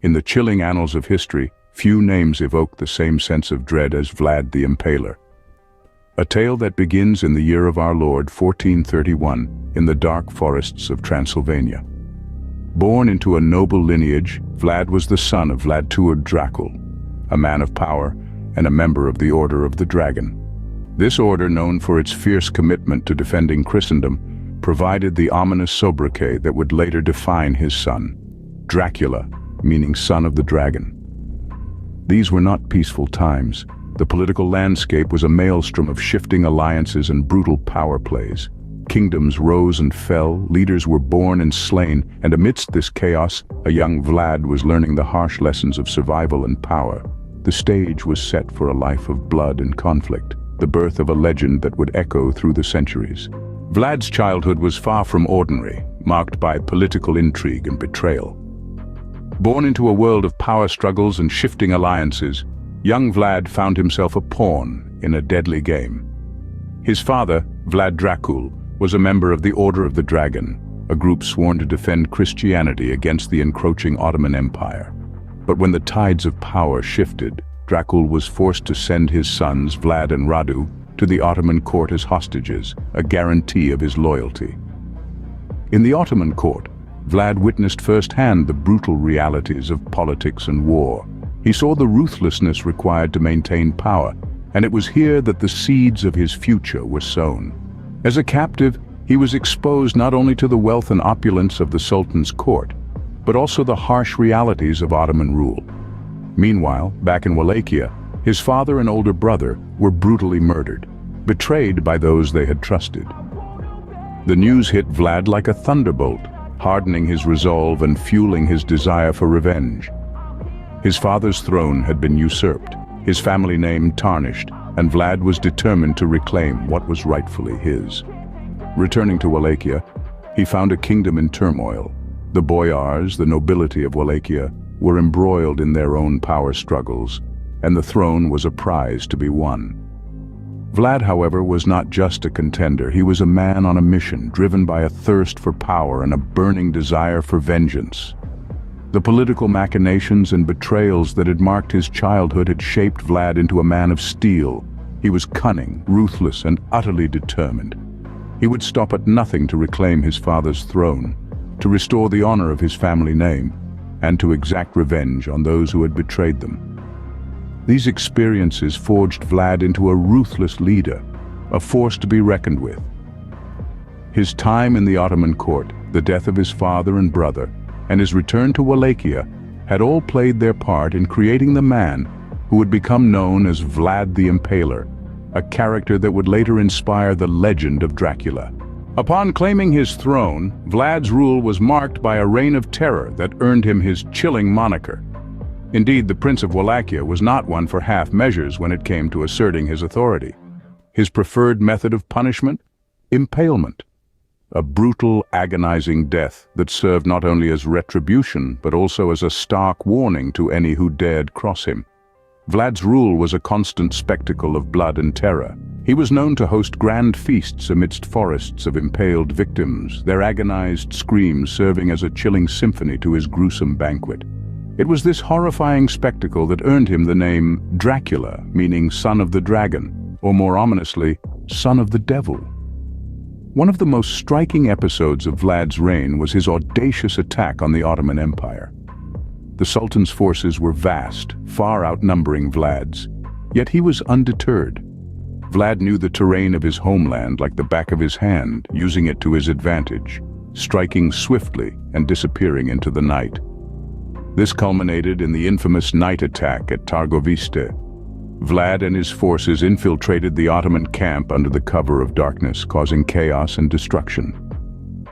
In the chilling annals of history, few names evoke the same sense of dread as Vlad the Impaler. A tale that begins in the year of our Lord 1431 in the dark forests of Transylvania. Born into a noble lineage, Vlad was the son of Vlad the Dracula, a man of power and a member of the Order of the Dragon. This order, known for its fierce commitment to defending Christendom, provided the ominous sobriquet that would later define his son, Dracula, meaning son of the dragon. These were not peaceful times. The political landscape was a maelstrom of shifting alliances and brutal power plays. Kingdoms rose and fell, leaders were born and slain, and amidst this chaos, a young Vlad was learning the harsh lessons of survival and power. The stage was set for a life of blood and conflict, the birth of a legend that would echo through the centuries. Vlad's childhood was far from ordinary, marked by political intrigue and betrayal. Born into a world of power struggles and shifting alliances, young Vlad found himself a pawn in a deadly game. His father, Vlad Dracula, was a member of the Order of the Dragon, a group sworn to defend Christianity against the encroaching Ottoman Empire. But when the tides of power shifted, Dracula was forced to send his sons, Vlad and Radu, to the Ottoman court as hostages, a guarantee of his loyalty. In the Ottoman court, Vlad witnessed firsthand the brutal realities of politics and war. He saw the ruthlessness required to maintain power, and it was here that the seeds of his future were sown. As a captive, he was exposed not only to the wealth and opulence of the Sultan's court, but also the harsh realities of Ottoman rule. Meanwhile, back in Wallachia, his father and older brother were brutally murdered, betrayed by those they had trusted. The news hit Vlad like a thunderbolt, hardening his resolve and fueling his desire for revenge. His father's throne had been usurped, his family name tarnished, and Vlad was determined to reclaim what was rightfully his. Returning to Wallachia, he found a kingdom in turmoil. The boyars, the nobility of Wallachia, were embroiled in their own power struggles, and the throne was a prize to be won. Vlad, however, was not just a contender. He was a man on a mission, driven by a thirst for power and a burning desire for vengeance. The political machinations and betrayals that had marked his childhood had shaped Vlad into a man of steel. He was cunning, ruthless, and utterly determined. He would stop at nothing to reclaim his father's throne, to restore the honor of his family name, and to exact revenge on those who had betrayed them. These experiences forged Vlad into a ruthless leader, a force to be reckoned with. His time in the Ottoman court, the death of his father and brother, and his return to Wallachia had all played their part in creating the man who would become known as Vlad the Impaler, a character that would later inspire the legend of Dracula. Upon claiming his throne, Vlad's rule was marked by a reign of terror that earned him his chilling moniker. Indeed, the Prince of Wallachia was not one for half measures when it came to asserting his authority. His preferred method of punishment? Impalement. A brutal, agonizing death that served not only as retribution, but also as a stark warning to any who dared cross him. Vlad's rule was a constant spectacle of blood and terror. He was known to host grand feasts amidst forests of impaled victims, their agonized screams serving as a chilling symphony to his gruesome banquet. It was this horrifying spectacle that earned him the name Dracula, meaning son of the dragon, or more ominously, son of the devil. One of the most striking episodes of Vlad's reign was his audacious attack on the Ottoman Empire. The Sultan's forces were vast, far outnumbering Vlad's, yet he was undeterred. Vlad knew the terrain of his homeland like the back of his hand, using it to his advantage, striking swiftly and disappearing into the night. This culminated in the infamous night attack at Targoviste. Vlad and his forces infiltrated the Ottoman camp under the cover of darkness, causing chaos and destruction.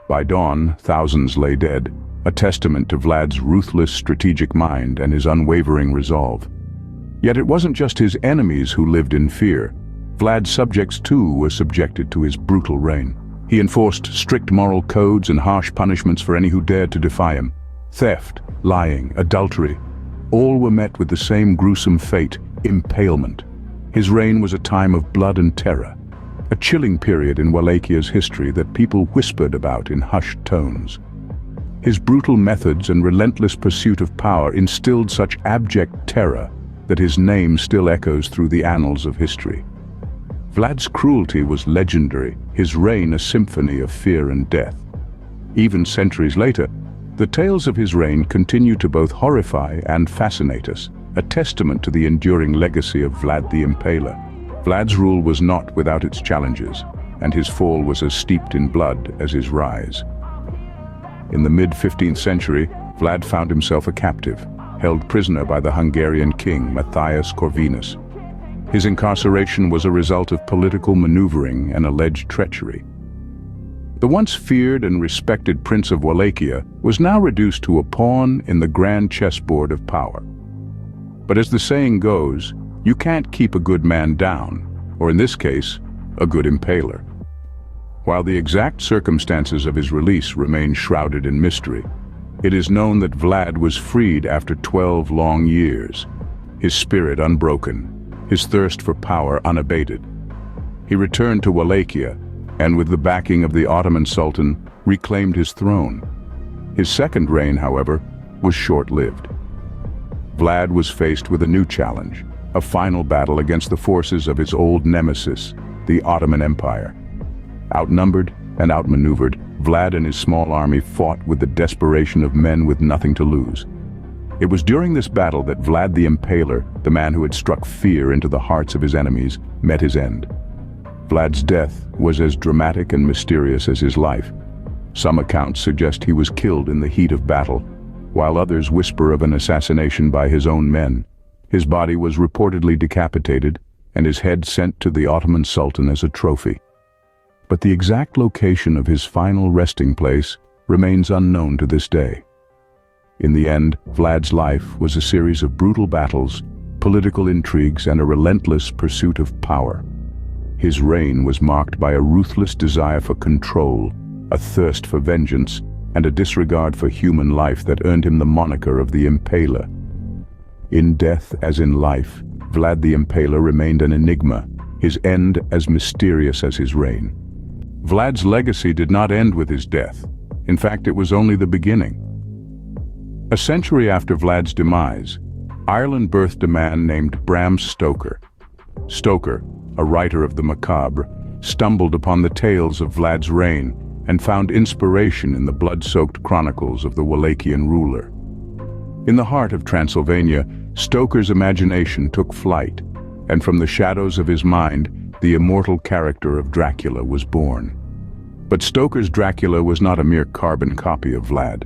By dawn, thousands lay dead, a testament to Vlad's ruthless strategic mind and his unwavering resolve. Yet it wasn't just his enemies who lived in fear. Vlad's subjects too were subjected to his brutal reign. He enforced strict moral codes and harsh punishments for any who dared to defy him. Theft, lying, adultery, all were met with the same gruesome fate, impalement. His reign was a time of blood and terror, a chilling period in Wallachia's history that people whispered about in hushed tones. His brutal methods and relentless pursuit of power instilled such abject terror that his name still echoes through the annals of history. Vlad's cruelty was legendary, his reign a symphony of fear and death. Even centuries later, the tales of his reign continue to both horrify and fascinate us, a testament to the enduring legacy of Vlad the Impaler. Vlad's rule was not without its challenges, and his fall was as steeped in blood as his rise. In the mid-15th century, Vlad found himself a captive, held prisoner by the Hungarian king Matthias Corvinus. His incarceration was a result of political maneuvering and alleged treachery. The once feared and respected Prince of Wallachia was now reduced to a pawn in the grand chessboard of power. But as the saying goes, you can't keep a good man down, or in this case, a good impaler. While the exact circumstances of his release remain shrouded in mystery, it is known that Vlad was freed after 12 long years, his spirit unbroken, his thirst for power unabated. He returned to Wallachia, and with the backing of the Ottoman Sultan, reclaimed his throne. His second reign, however, was short-lived. Vlad was faced with a new challenge, a final battle against the forces of his old nemesis, the Ottoman Empire. Outnumbered and outmaneuvered, Vlad and his small army fought with the desperation of men with nothing to lose. It was during this battle that Vlad the Impaler, the man who had struck fear into the hearts of his enemies, met his end. Vlad's death was as dramatic and mysterious as his life. Some accounts suggest he was killed in the heat of battle, while others whisper of an assassination by his own men. His body was reportedly decapitated, and his head sent to the Ottoman Sultan as a trophy. But the exact location of his final resting place remains unknown to this day. In the end, Vlad's life was a series of brutal battles, political intrigues, and a relentless pursuit of power. His reign was marked by a ruthless desire for control, a thirst for vengeance, and a disregard for human life that earned him the moniker of the Impaler. In death as in life, Vlad the Impaler remained an enigma, his end as mysterious as his reign. Vlad's legacy did not end with his death. In fact, it was only the beginning. A century after Vlad's demise, Ireland birthed a man named Bram Stoker. Stoker, a writer of the macabre, stumbled upon the tales of Vlad's reign and found inspiration in the blood-soaked chronicles of the Wallachian ruler. In the heart of Transylvania, Stoker's imagination took flight, and from the shadows of his mind, the immortal character of Dracula was born. But Stoker's Dracula was not a mere carbon copy of Vlad.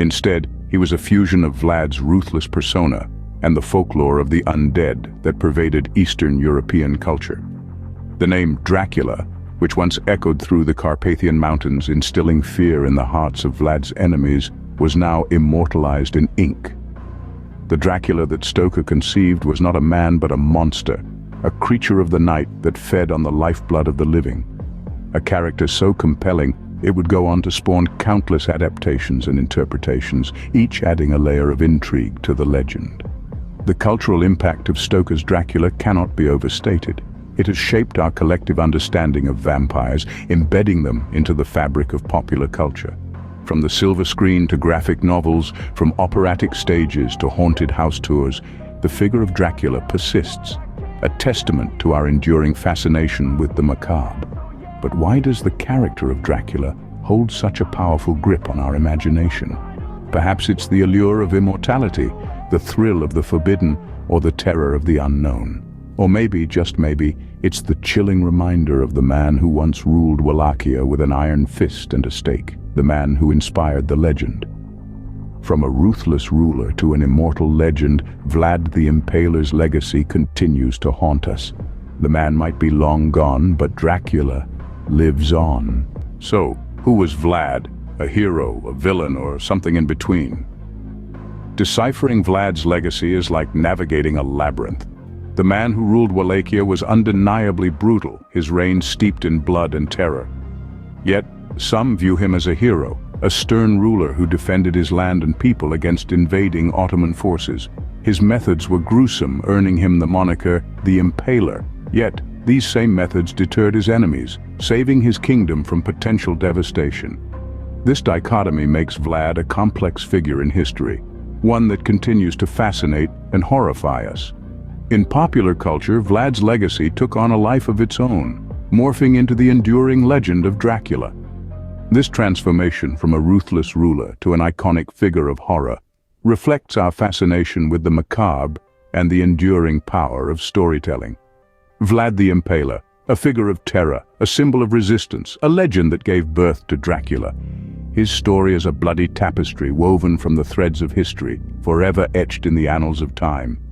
Instead, he was a fusion of Vlad's ruthless persona and the folklore of the undead that pervaded Eastern European culture. The name Dracula, which once echoed through the Carpathian Mountains, instilling fear in the hearts of Vlad's enemies, was now immortalized in ink. The Dracula that Stoker conceived was not a man but a monster, a creature of the night that fed on the lifeblood of the living. A character so compelling, it would go on to spawn countless adaptations and interpretations, each adding a layer of intrigue to the legend. The cultural impact of Stoker's Dracula cannot be overstated. It has shaped our collective understanding of vampires, embedding them into the fabric of popular culture. From the silver screen to graphic novels, from operatic stages to haunted house tours, the figure of Dracula persists, a testament to our enduring fascination with the macabre. But why does the character of Dracula hold such a powerful grip on our imagination? Perhaps it's the allure of immortality, the thrill of the forbidden, or the terror of the unknown. Or maybe, just maybe, it's the chilling reminder of the man who once ruled Wallachia with an iron fist and a stake, the man who inspired the legend. From a ruthless ruler to an immortal legend, Vlad the Impaler's legacy continues to haunt us. The man might be long gone, but Dracula lives on. So, who was Vlad? A hero, a villain, or something in between? Deciphering Vlad's legacy is like navigating a labyrinth. The man who ruled Wallachia was undeniably brutal, his reign steeped in blood and terror. Yet, some view him as a hero, a stern ruler who defended his land and people against invading Ottoman forces. His methods were gruesome, earning him the moniker the Impaler. Yet, these same methods deterred his enemies, saving his kingdom from potential devastation. This dichotomy makes Vlad a complex figure in history, one that continues to fascinate and horrify us. In popular culture, Vlad's legacy took on a life of its own, morphing into the enduring legend of Dracula. This transformation from a ruthless ruler to an iconic figure of horror reflects our fascination with the macabre and the enduring power of storytelling. Vlad the Impaler, a figure of terror, a symbol of resistance, a legend that gave birth to Dracula. His story is a bloody tapestry woven from the threads of history, forever etched in the annals of time.